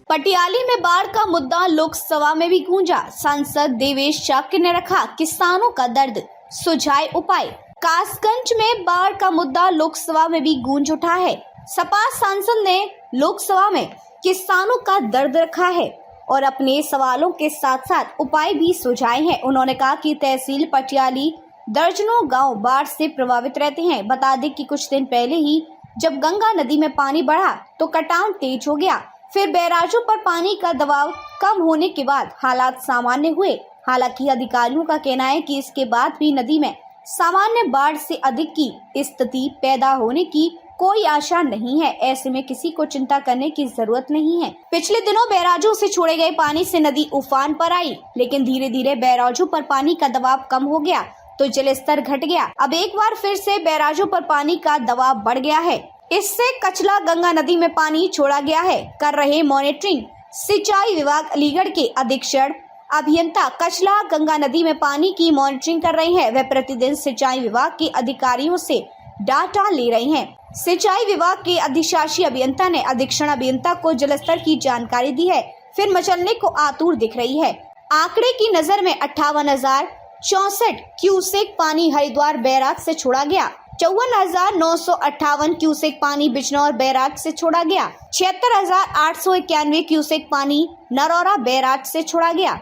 पटियाली में बाढ़ का मुद्दा लोकसभा में भी गूंजा। सांसद देवेश चाक्य ने रखा किसानों का दर्द, सुझाए उपाय। कासगंज में बाढ़ का मुद्दा लोकसभा में भी गूंज उठा है। सपा सांसद ने लोकसभा में किसानों का दर्द रखा है और अपने सवालों के साथ साथ उपाय भी सुझाए हैं। उन्होंने कहा कि तहसील पटियाली दर्जनों गांव बाढ़ से प्रभावित रहते हैं। बता दें कि कुछ दिन पहले ही जब गंगा नदी में पानी बढ़ा तो कटान तेज हो गया। फिर बैराजों पर पानी का दबाव कम होने के बाद हालात सामान्य हुए। हालांकि अधिकारियों का कहना है कि इसके बाद भी नदी में सामान्य बाढ़ से अधिक की स्थिति पैदा होने की कोई आशा नहीं है। ऐसे में किसी को चिंता करने की जरूरत नहीं है। पिछले दिनों बैराजों से छोड़े गए पानी से नदी उफान पर आई, लेकिन धीरे धीरे बैराजों पर पानी का दबाव कम हो गया तो जलस्तर घट गया। अब एक बार फिर से बैराजों पर पानी का दबाव बढ़ गया है। इससे कचला गंगा नदी में पानी छोड़ा गया है। कर रहे मॉनिटरिंग सिंचाई विभाग अलीगढ़ के अधीक्षण अभियंता कचला गंगा नदी में पानी की मॉनिटरिंग कर रहे हैं। वे प्रतिदिन सिंचाई विभाग के अधिकारियों से डाटा ले रहे हैं। सिंचाई विभाग के अधिशासी अभियंता ने अधीक्षण अभियंता को जलस्तर की जानकारी दी है। फिर मचलने को आतुर दिख रही है। आंकड़े की नजर में 58,064 क्यूसेक पानी हरिद्वार बैराज से छोड़ा गया। 54,958 क्यूसेक पानी बिजनौर बैराज से छोड़ा गया। 76,891 क्यूसेक पानी नरौरा बैराज से छोड़ा गया।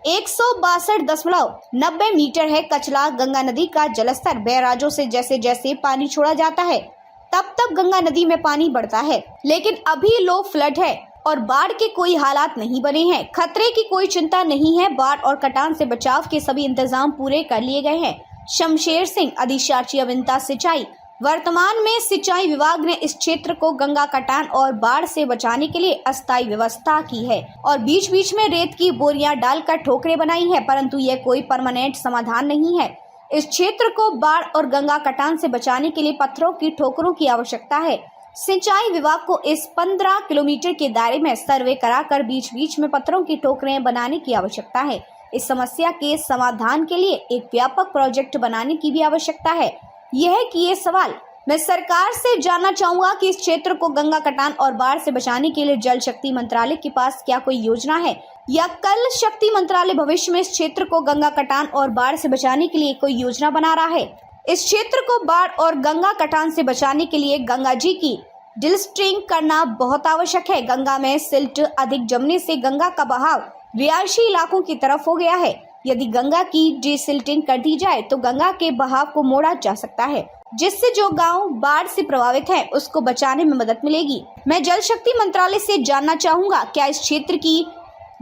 162.90 मीटर है कचला गंगा नदी का जलस्तर। बैराजों से जैसे जैसे पानी छोड़ा जाता है तब तब गंगा नदी में पानी बढ़ता है, लेकिन अभी लो फ्लड है और बाढ़ के कोई हालात नहीं बने हैं। खतरे की कोई चिंता नहीं है। बाढ़ और कटान से बचाव के सभी इंतजाम पूरे कर लिए गए हैं। शमशेर सिंह, अधिशासी अभियंता सिंचाई। वर्तमान में सिंचाई विभाग ने इस क्षेत्र को गंगा कटान और बाढ़ से बचाने के लिए अस्थायी व्यवस्था की है और बीच बीच में रेत की बोरियां डालकर ठोकरें बनाई है, परंतु यह कोई परमानेंट समाधान नहीं है। इस क्षेत्र को बाढ़ और गंगा कटान से बचाने के लिए पत्थरों की ठोकरों की आवश्यकता है। सिंचाई विभाग को इस 15 किलोमीटर के दायरे में सर्वे कराकर बीच बीच में पत्थरों की ठोकरें बनाने की आवश्यकता है। इस समस्या के समाधान के लिए एक व्यापक प्रोजेक्ट बनाने की भी आवश्यकता है। यह है कि ये सवाल मैं सरकार से जानना चाहूंगा कि इस क्षेत्र को गंगा कटान और बाढ़ से बचाने के लिए जल शक्ति मंत्रालय के पास क्या कोई योजना है, या कल शक्ति मंत्रालय भविष्य में इस क्षेत्र को गंगा कटान और बाढ़ से बचाने के लिए कोई योजना बना रहा है। इस क्षेत्र को बाढ़ और गंगा कटान से बचाने के लिए गंगा जी की डिस्टिलिंग करना बहुत आवश्यक है। गंगा में सिल्ट अधिक जमने से गंगा का बहाव रिहायशी इलाकों की तरफ हो गया है। यदि गंगा की डिसिल्टिंग कर दी जाए तो गंगा के बहाव को मोड़ा जा सकता है, जिससे जो गांव बाढ़ से प्रभावित हैं उसको बचाने में मदद मिलेगी। मैं जल शक्ति मंत्रालय से जानना चाहूंगा, क्या इस क्षेत्र की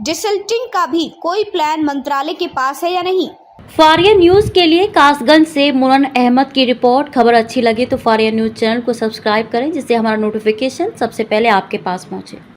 डिसिल्टिंग का भी कोई प्लान मंत्रालय के पास है या नहीं। फारिया न्यूज के लिए कासगंज से मुनन अहमद की रिपोर्ट। खबर अच्छी लगी तो फारिया न्यूज चैनल को सब्सक्राइब करें, जिससे हमारा नोटिफिकेशन सबसे पहले आपके पास पहुंचे।